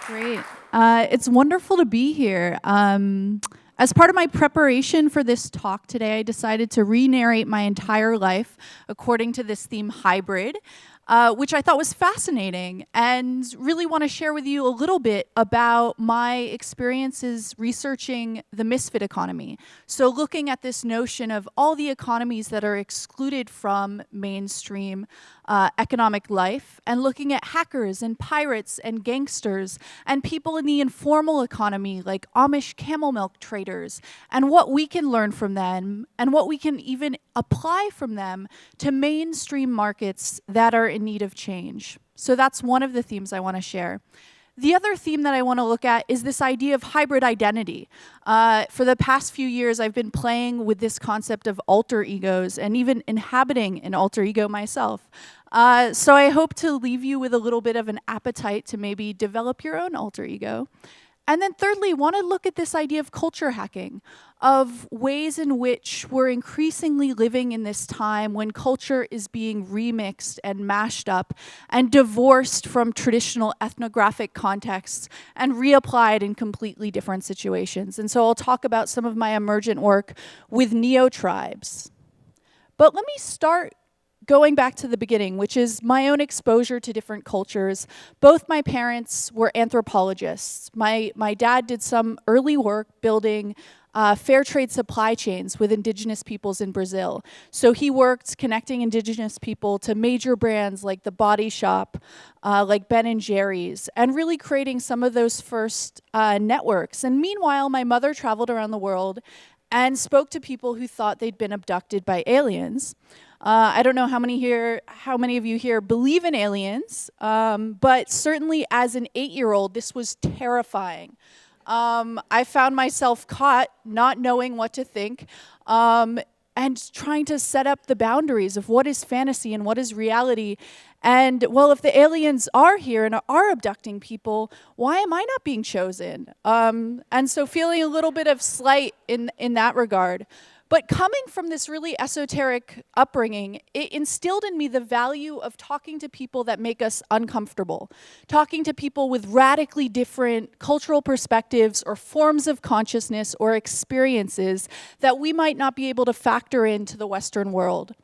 Great. It's wonderful to be here. As part of my preparation for this talk today, I decided to re-narrate my entire life according to this theme, hybrid, which I thought was fascinating, and really want to share with you a little bit about my experiences researching the misfit economy. So looking at this notion of all the economies that are excluded from mainstream economic life, and looking at hackers and pirates and gangsters and people in the informal economy like Amish camel milk traders, and what we can learn from them and what we can even apply from them to mainstream markets that are in need of change. So that's one of the themes I want to share. The other theme that I want to look at is this idea of hybrid identity. For the past few years, I've been playing with this concept of alter egos and even inhabiting an alter ego myself. So I hope to leave you with a little bit of an appetite to maybe develop your own alter ego. And then thirdly, want to look at this idea of culture hacking, of ways in which we're increasingly living in this time when culture is being remixed and mashed up and divorced from traditional ethnographic contexts and reapplied in completely different situations. And so I'll talk about some of my emergent work with neo-tribes. But let me start going back to the beginning, which is my own exposure to different cultures. Both my parents were anthropologists. My dad did some early work building fair trade supply chains with indigenous peoples in Brazil. So he worked connecting indigenous people to major brands like The Body Shop, like Ben & Jerry's, and really creating some of those first networks. And meanwhile, my mother traveled around the world and spoke to people who thought they'd been abducted by aliens. I don't know how many of you here believe in aliens, but certainly as an 8-year-old, this was terrifying. I found myself caught not knowing what to think, and trying to set up the boundaries of what is fantasy and what is reality. And, well, if the aliens are here and are abducting people, why am I not being chosen? And so feeling a little bit of slight in that regard. But coming from this really esoteric upbringing, it instilled in me the value of talking to people that make us uncomfortable, talking to people with radically different cultural perspectives or forms of consciousness or experiences that we might not be able to factor into the Western world.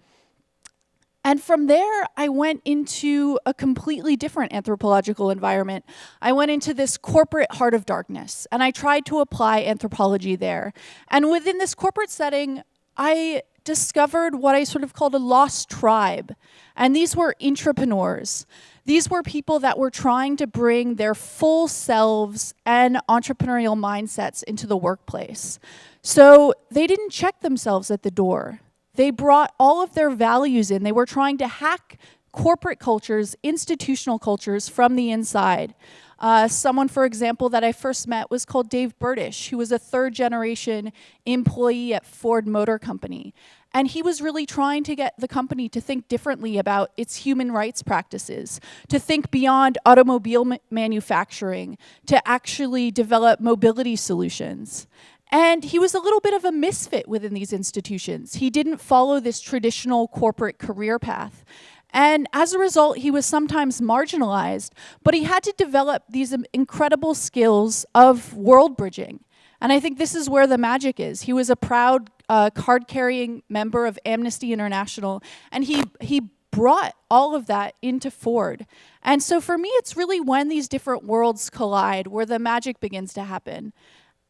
And from there, I went into a completely different anthropological environment. I went into this corporate heart of darkness, and I tried to apply anthropology there. And within this corporate setting, I discovered what I sort of called a lost tribe. And these were entrepreneurs. These were people that were trying to bring their full selves and entrepreneurial mindsets into the workplace. So they didn't check themselves at the door. They brought all of their values in. They were trying to hack corporate cultures, institutional cultures from the inside. Someone, for example, that I first met was called Dave Burdish, who was a third-generation employee at Ford Motor Company. And he was really trying to get the company to think differently about its human rights practices, to think beyond automobile manufacturing, to actually develop mobility solutions. And he was a little bit of a misfit within these institutions. He didn't follow this traditional corporate career path. And as a result, he was sometimes marginalized, but he had to develop these incredible skills of world bridging. And I think this is where the magic is. He was a proud card-carrying member of Amnesty International, and he brought all of that into Ford. And so for me, it's really when these different worlds collide where the magic begins to happen.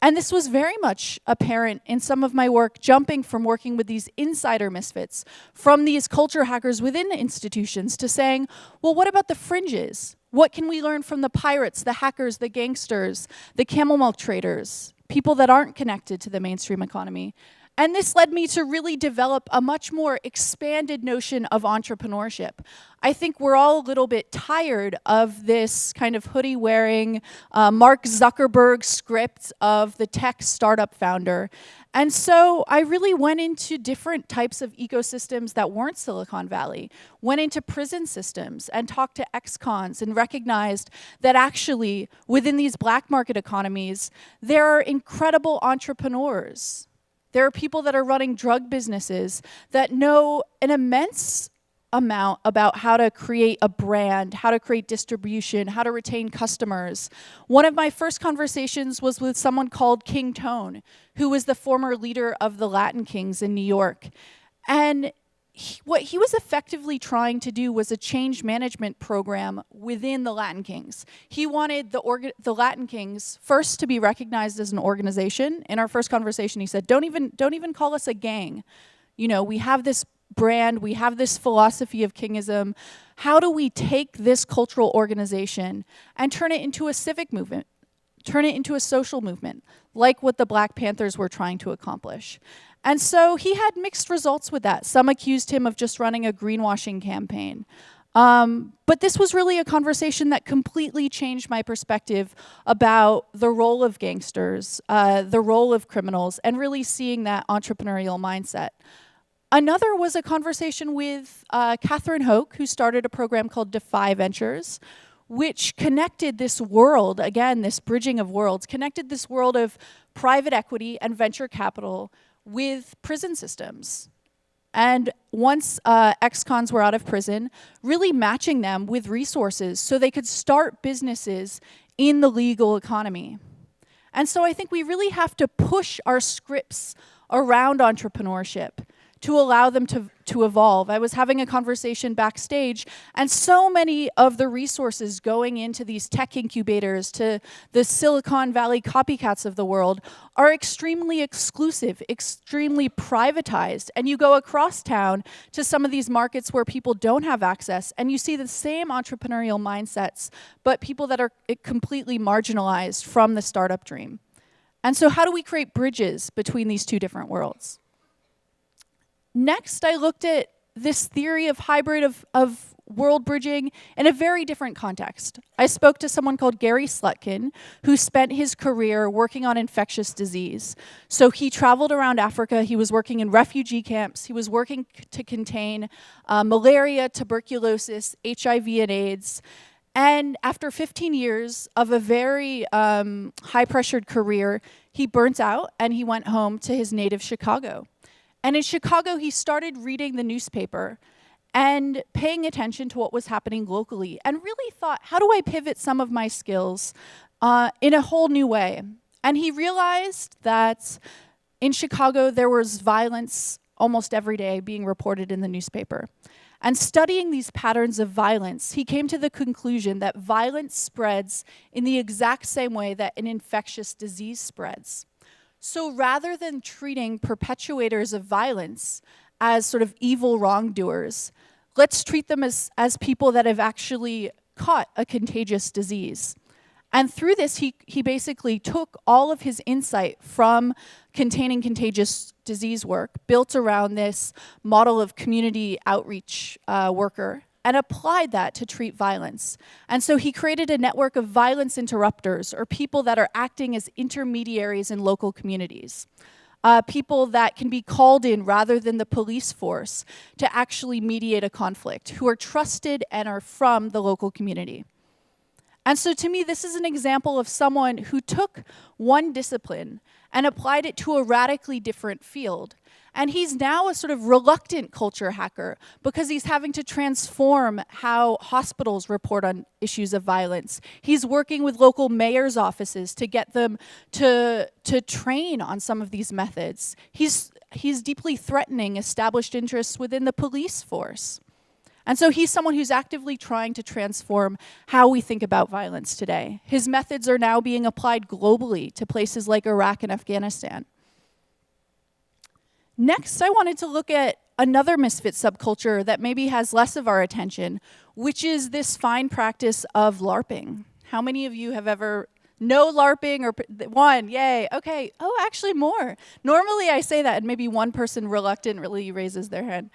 And this was very much apparent in some of my work, jumping from working with these insider misfits, from these culture hackers within institutions, to saying, well, what about the fringes? What can we learn from the pirates, the hackers, the gangsters, the camel milk traders, people that aren't connected to the mainstream economy? And this led me to really develop a much more expanded notion of entrepreneurship. I think we're all a little bit tired of this kind of hoodie-wearing Mark Zuckerberg script of the tech startup founder. And so I really went into different types of ecosystems that weren't Silicon Valley, went into prison systems and talked to ex-cons and recognized that actually within these black market economies, there are incredible entrepreneurs. There are people that are running drug businesses that know an immense amount about how to create a brand, how to create distribution, how to retain customers. One of my first conversations was with someone called King Tone, who was the former leader of the Latin Kings in New York. And what he was effectively trying to do was a change management program within the Latin Kings. He wanted the Latin Kings first to be recognized as an organization. In our first conversation, he said, don't even call us a gang. You know, we have this brand, we have this philosophy of kingism. How do we take this cultural organization and turn it into a civic movement, turn it into a social movement, like what the Black Panthers were trying to accomplish? And so he had mixed results with that. Some accused him of just running a greenwashing campaign. But this was really a conversation that completely changed my perspective about the role of gangsters, the role of criminals, and really seeing that entrepreneurial mindset. Another was a conversation with Catherine Hoke, who started a program called Defy Ventures, which connected this world, again, this bridging of worlds, connected this world of private equity and venture capital with prison systems. And once ex-cons were out of prison, really matching them with resources so they could start businesses in the legal economy. And so I think we really have to push our scripts around entrepreneurship to allow them to evolve. I was having a conversation backstage, and so many of the resources going into these tech incubators, to the Silicon Valley copycats of the world, are extremely exclusive, extremely privatized. And you go across town to some of these markets where people don't have access, and you see the same entrepreneurial mindsets, but people that are completely marginalized from the startup dream. And so how do we create bridges between these two different worlds? Next, I looked at this theory of hybrid of world bridging in a very different context. I spoke to someone called Gary Slutkin, who spent his career working on infectious disease. So he traveled around Africa, he was working in refugee camps, he was working to contain malaria, tuberculosis, HIV, and AIDS. And after 15 years of a very high-pressured career, he burnt out and he went home to his native Chicago. And in Chicago, he started reading the newspaper and paying attention to what was happening locally, and really thought, how do I pivot some of my skills in a whole new way? And he realized that in Chicago, there was violence almost every day being reported in the newspaper. And studying these patterns of violence, he came to the conclusion that violence spreads in the exact same way that an infectious disease spreads. So rather than treating perpetuators of violence as sort of evil wrongdoers, let's treat them as people that have actually caught a contagious disease. And through this, he basically took all of his insight from containing contagious disease work, built around this model of community outreach worker, and applied that to treat violence. And so he created a network of violence interrupters, or people that are acting as intermediaries in local communities. People that can be called in rather than the police force to actually mediate a conflict, who are trusted and are from the local community. And so to me, this is an example of someone who took one discipline and applied it to a radically different field. And he's now a sort of reluctant culture hacker because he's having to transform how hospitals report on issues of violence. He's working with local mayor's offices to get them to train on some of these methods. He's deeply threatening established interests within the police force. And so he's someone who's actively trying to transform how we think about violence today. His methods are now being applied globally to places like Iraq and Afghanistan. Next, I wanted to look at another misfit subculture that maybe has less of our attention, which is this fine practice of LARPing. How many of you have ever no LARPing or one? Yay. Okay. Oh, actually more. Normally I say that and maybe one person reluctantly raises their hand.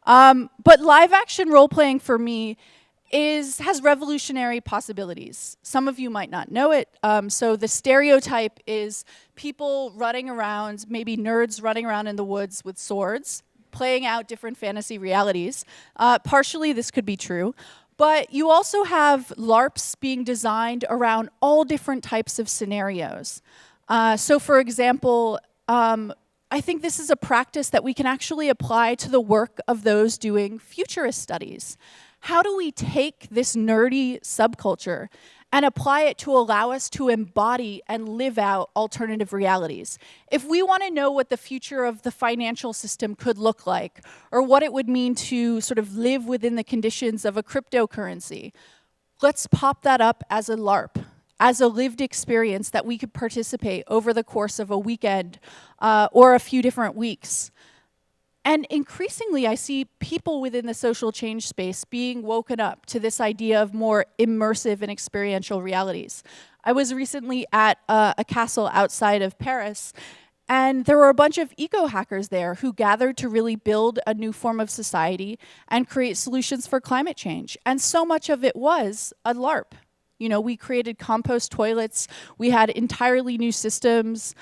But live action role playing for me has revolutionary possibilities. Some of you might not know it. So the stereotype is people running around, maybe nerds running around in the woods with swords, playing out different fantasy realities. Partially this could be true. But you also have LARPs being designed around all different types of scenarios. So for example, I think this is a practice that we can actually apply to the work of those doing futurist studies. How do we take this nerdy subculture and apply it to allow us to embody and live out alternative realities? If we want to know what the future of the financial system could look like, or what it would mean to sort of live within the conditions of a cryptocurrency, let's pop that up as a LARP, as a lived experience that we could participate over the course of a weekend or a few different weeks. And increasingly, I see people within the social change space being woken up to this idea of more immersive and experiential realities. I was recently at a castle outside of Paris, and there were a bunch of eco-hackers there who gathered to really build a new form of society and create solutions for climate change. And so much of it was a LARP. You know, we created compost toilets, we had entirely new systems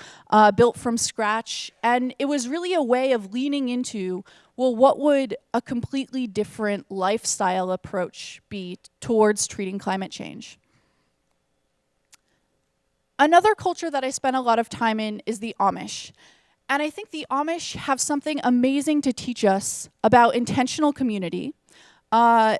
built from scratch, and it was really a way of leaning into, well, what would a completely different lifestyle approach be towards treating climate change? Another culture that I spent a lot of time in is the Amish. And I think the Amish have something amazing to teach us about intentional community.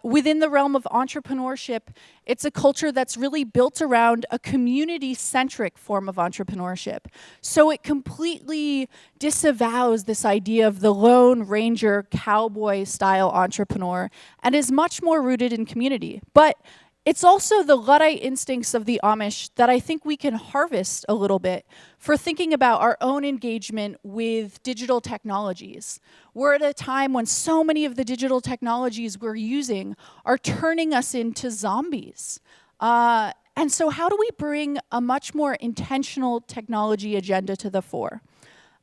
Within the realm of entrepreneurship, it's a culture that's really built around a community-centric form of entrepreneurship. So it completely disavows this idea of the Lone Ranger cowboy-style entrepreneur and is much more rooted in community. But it's also the Luddite instincts of the Amish that I think we can harvest a little bit for thinking about our own engagement with digital technologies. We're at a time when so many of the digital technologies we're using are turning us into zombies. And so how do we bring a much more intentional technology agenda to the fore?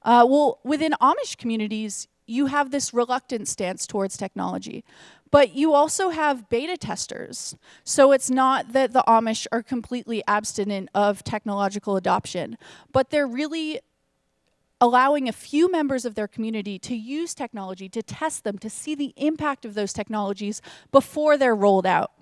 Well, within Amish communities, you have this reluctant stance towards technology. But you also have beta testers. So it's not that the Amish are completely abstinent of technological adoption, but they're really allowing a few members of their community to use technology, to test them, to see the impact of those technologies before they're rolled out.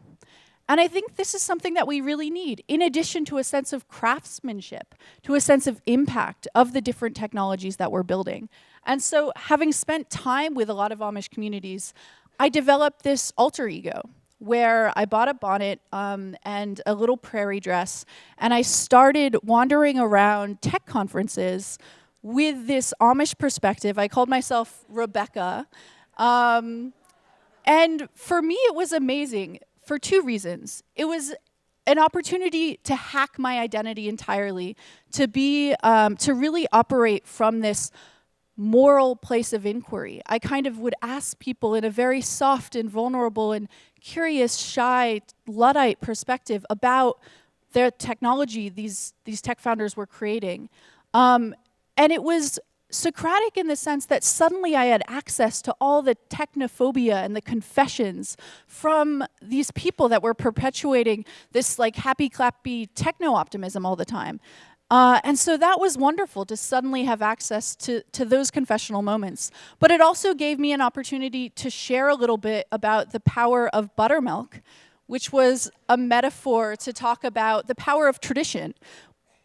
And I think this is something that we really need, in addition to a sense of craftsmanship, to a sense of impact of the different technologies that we're building. And so having spent time with a lot of Amish communities, I developed this alter ego where I bought a bonnet and a little prairie dress, and I started wandering around tech conferences with this Amish perspective. I called myself Rebecca. And for me, it was amazing for two reasons. It was an opportunity to hack my identity entirely, to really operate from this moral place of inquiry. I kind of would ask people in a very soft and vulnerable and curious, shy, Luddite perspective about their technology these tech founders were creating. And it was Socratic in the sense that suddenly I had access to all the technophobia and the confessions from these people that were perpetuating this like happy-clappy techno-optimism all the time. And so that was wonderful to suddenly have access to those confessional moments. But it also gave me an opportunity to share a little bit about the power of buttermilk, which was a metaphor to talk about the power of tradition,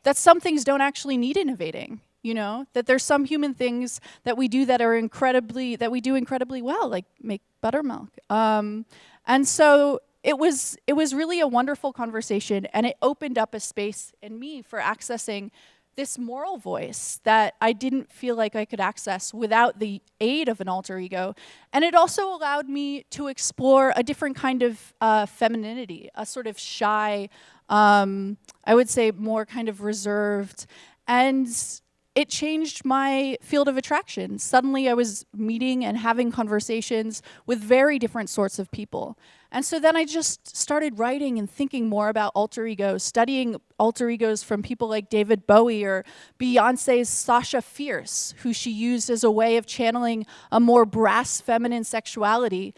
that some things don't actually need innovating, you know, that there's some human things that we do that we do incredibly well, like make buttermilk. And so it was really a wonderful conversation, and it opened up a space in me for accessing this moral voice that I didn't feel like I could access without the aid of an alter ego. And it also allowed me to explore a different kind of femininity, a sort of shy, I would say more kind of reserved, and it changed my field of attraction. Suddenly I was meeting and having conversations with very different sorts of people. And so then I just started writing and thinking more about alter egos, studying alter egos from people like David Bowie or Beyonce's Sasha Fierce, who she used as a way of channeling a more brass feminine sexuality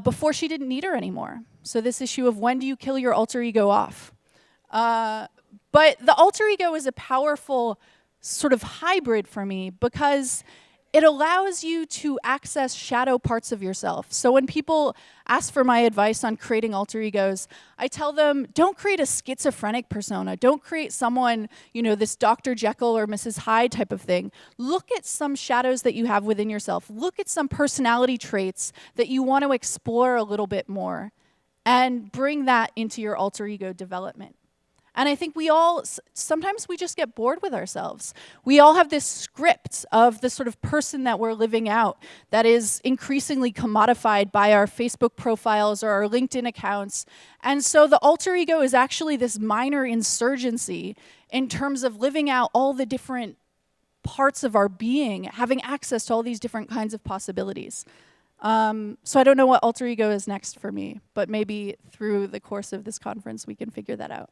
before she didn't need her anymore. So this issue of when do you kill your alter ego off? But the alter ego is a powerful sort of hybrid for me because it allows you to access shadow parts of yourself. So when people ask for my advice on creating alter egos, I tell them, don't create a schizophrenic persona. Don't create someone, this Dr. Jekyll or Mrs. Hyde type of thing. Look at some shadows that you have within yourself. Look at some personality traits that you want to explore a little bit more and bring that into your alter ego development. And I think sometimes we just get bored with ourselves. We all have this script of the sort of person that we're living out that is increasingly commodified by our Facebook profiles or our LinkedIn accounts. And so the alter ego is actually this minor insurgency in terms of living out all the different parts of our being, having access to all these different kinds of possibilities. So I don't know what alter ego is next for me, but maybe through the course of this conference we can figure that out.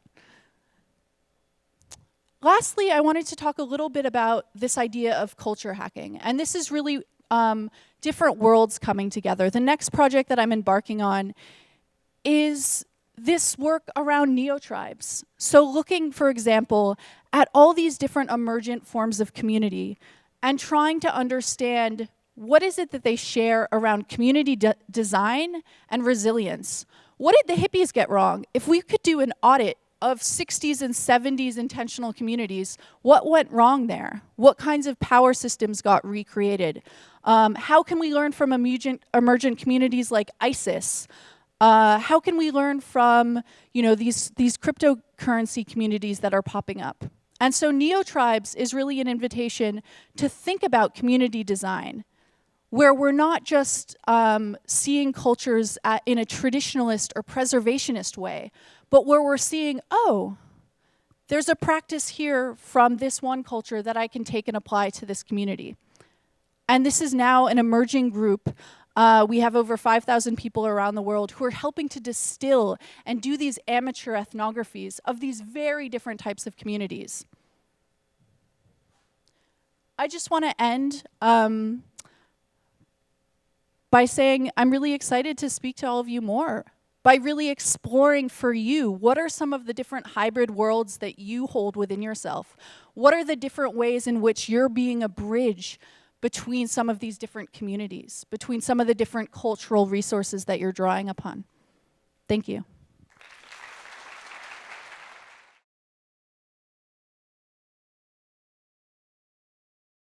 Lastly, I wanted to talk a little bit about this idea of culture hacking. And this is really different worlds coming together. The next project that I'm embarking on is this work around neo-tribes. So looking, for example, at all these different emergent forms of community and trying to understand what is it that they share around community design and resilience. What did the hippies get wrong? If we could do an audit of 60s and 70s intentional communities, what went wrong there? What kinds of power systems got recreated? How can we learn from emergent communities like ISIS? How can we learn from these cryptocurrency communities that are popping up? And so neo-tribes is really an invitation to think about community design, where we're not just seeing cultures in a traditionalist or preservationist way, but where we're seeing, oh, there's a practice here from this one culture that I can take and apply to this community. And this is now an emerging group. We have over 5,000 people around the world who are helping to distill and do these amateur ethnographies of these very different types of communities. I just want to end by saying I'm really excited to speak to all of you more, by really exploring for you, what are some of the different hybrid worlds that you hold within yourself? What are the different ways in which you're being a bridge between some of these different communities, between some of the different cultural resources that you're drawing upon? Thank you.